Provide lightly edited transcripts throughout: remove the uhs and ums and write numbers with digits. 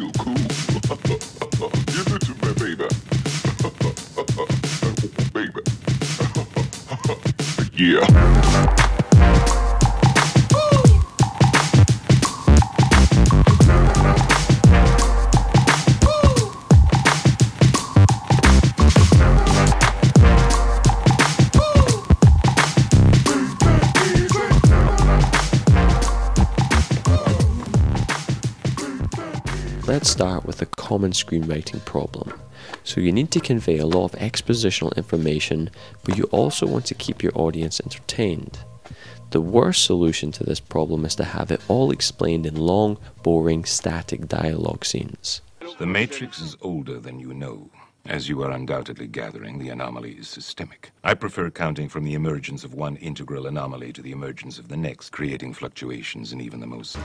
real cool. Give it to me, baby. Baby. Yeah. Let's start with a common screenwriting problem. So you need to convey a lot of expositional information, but you also want to keep your audience entertained. The worst solution to this problem is to have it all explained in long, boring, static dialogue scenes. The Matrix is older than you know. As you are undoubtedly gathering, the anomaly is systemic. I prefer counting from the emergence of one integral anomaly to the emergence of the next, creating fluctuations in even the most...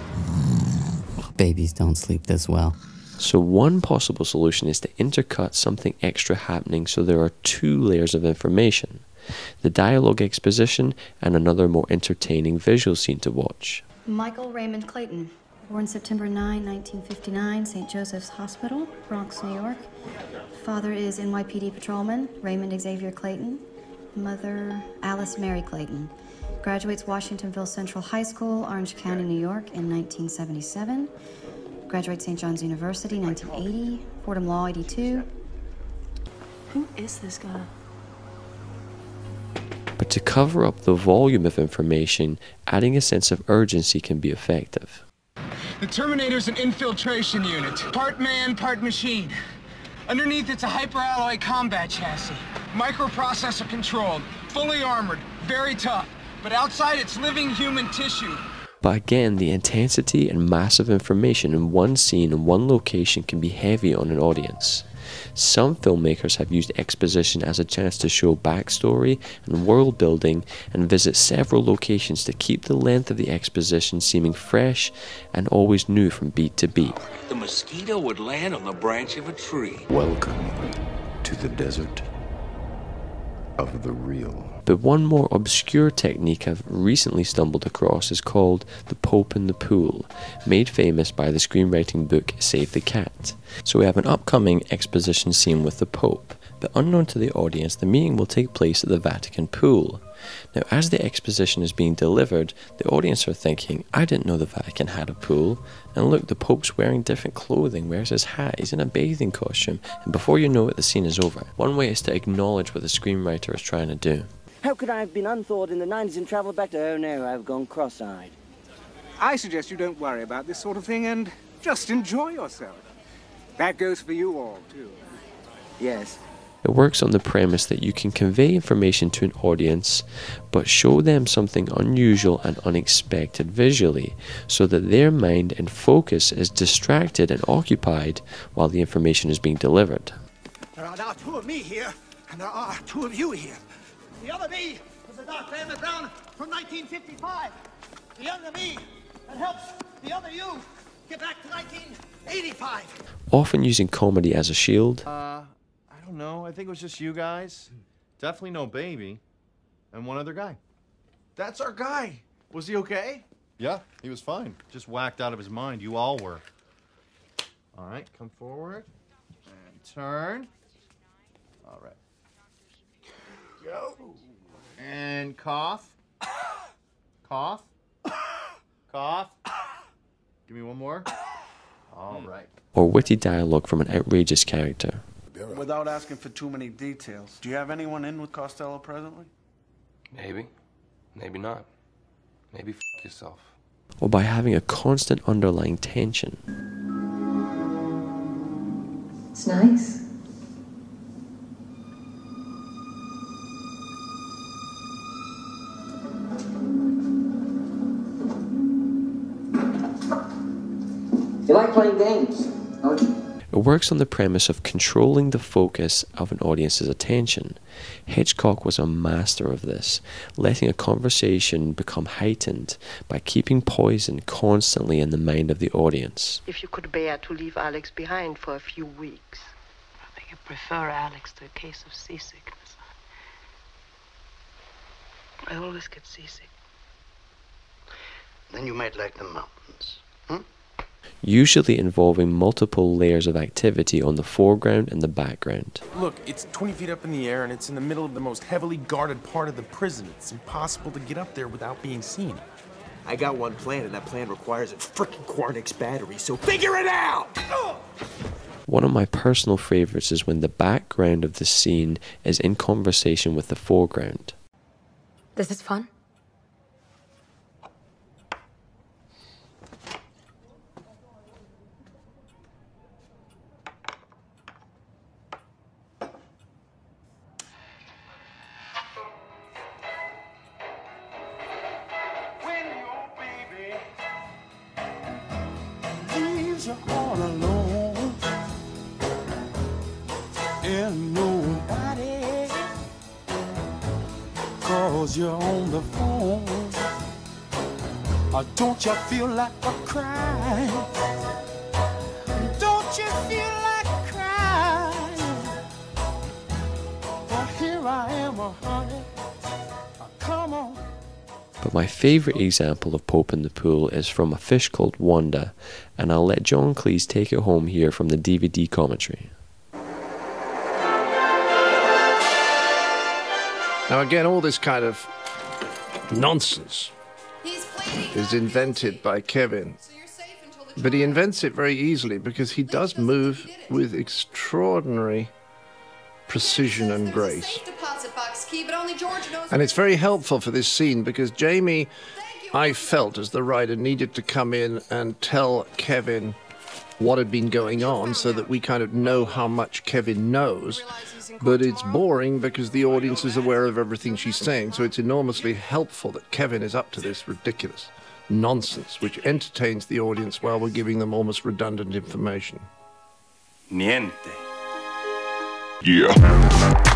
Babies don't sleep this well. So one possible solution is to intercut something extra happening so there are two layers of information. The dialogue exposition and another more entertaining visual scene to watch. Michael Raymond Clayton, born September 9, 1959, St. Joseph's Hospital, Bronx, New York. Father is NYPD patrolman Raymond Xavier Clayton. Mother, Alice Mary Clayton. Graduates Washingtonville Central High School, Orange County, New York in 1977. Graduates St. John's University, 1980. Fordham Law, 82. Who is this guy? But to cover up the volume of information, adding a sense of urgency can be effective. The Terminator's an infiltration unit. Part man, part machine. Underneath, it's a hyperalloy combat chassis. Microprocessor controlled, fully armored, very tough. But outside, it's living human tissue. But again, the intensity and massive information in one scene and one location can be heavy on an audience. Some filmmakers have used exposition as a chance to show backstory and world building and visit several locations to keep the length of the exposition seeming fresh and always new from beat to beat. The mosquito would land on the branch of a tree. Welcome to the desert of the real. But one more obscure technique I've recently stumbled across is called the Pope in the Pool, made famous by the screenwriting book Save the Cat. So we have an upcoming exposition scene with the Pope, but unknown to the audience, the meeting will take place at the Vatican pool. Now, as the exposition is being delivered, the audience are thinking, I didn't know the Vatican had a pool, and look, the Pope's wearing different clothing, wears his hat, he's in a bathing costume, and before you know it, the scene is over. One way is to acknowledge what the screenwriter is trying to do. How could I have been unthawed in the 90s and travelled back to, oh no, I've gone cross-eyed. I suggest you don't worry about this sort of thing and just enjoy yourself. That goes for you all, too. Yes. It works on the premise that you can convey information to an audience, but show them something unusual and unexpected visually, so that their mind and focus is distracted and occupied while the information is being delivered. There are now two of me here, and there are two of you here. The other me was a dark man McGround from 1955. The younger me that helps the other you get back to 1985. Often using comedy as a shield. I don't know. I think it was just you guys. Definitely no baby. And one other guy. That's our guy. Was he okay? Yeah, he was fine. Just whacked out of his mind. You all were. All right, come forward. And turn. All right. Go. And cough. Cough. Cough. Give me one more. All right. Or witty dialogue from an outrageous character. Without asking for too many details, do you have anyone in with Costello presently? Maybe. Maybe not. Maybe f*** yourself. Or by having a constant underlying tension. It's nice. You like playing games, don't you? It works on the premise of controlling the focus of an audience's attention. Hitchcock was a master of this, letting a conversation become heightened by keeping poison constantly in the mind of the audience. If you could bear to leave Alex behind for a few weeks. I think I prefer Alex to a case of seasickness. I always get seasick. Then you might like the mountains. usually involving multiple layers of activity on the foreground and the background. Look, it's 20 feet up in the air and it's in the middle of the most heavily guarded part of the prison. It's impossible to get up there without being seen. I got one plan, and that plan requires a frickin' Quarnix battery, so figure it out! One of my personal favorites is when the background of the scene is in conversation with the foreground. This is fun. You're all alone and nobody calls you on the phone. Don't you feel like a crying? Don't you feel like crying? Well, here I am, honey. Come on. But my favourite example of Pope in the Pool is from A Fish Called Wanda, and I'll let John Cleese take it home here from the DVD commentary. Now again, all this kind of nonsense is invented by Kevin, but he invents it very easily because he does move with extraordinary precision and grace. And it's very helpful for this scene because Jamie, I felt as the writer, needed to come in and tell Kevin what had been going on so that we kind of know how much Kevin knows. But it's boring because the audience is aware of everything she's saying, so it's enormously helpful that Kevin is up to this ridiculous nonsense, which entertains the audience while we're giving them almost redundant information. Niente. Yeah.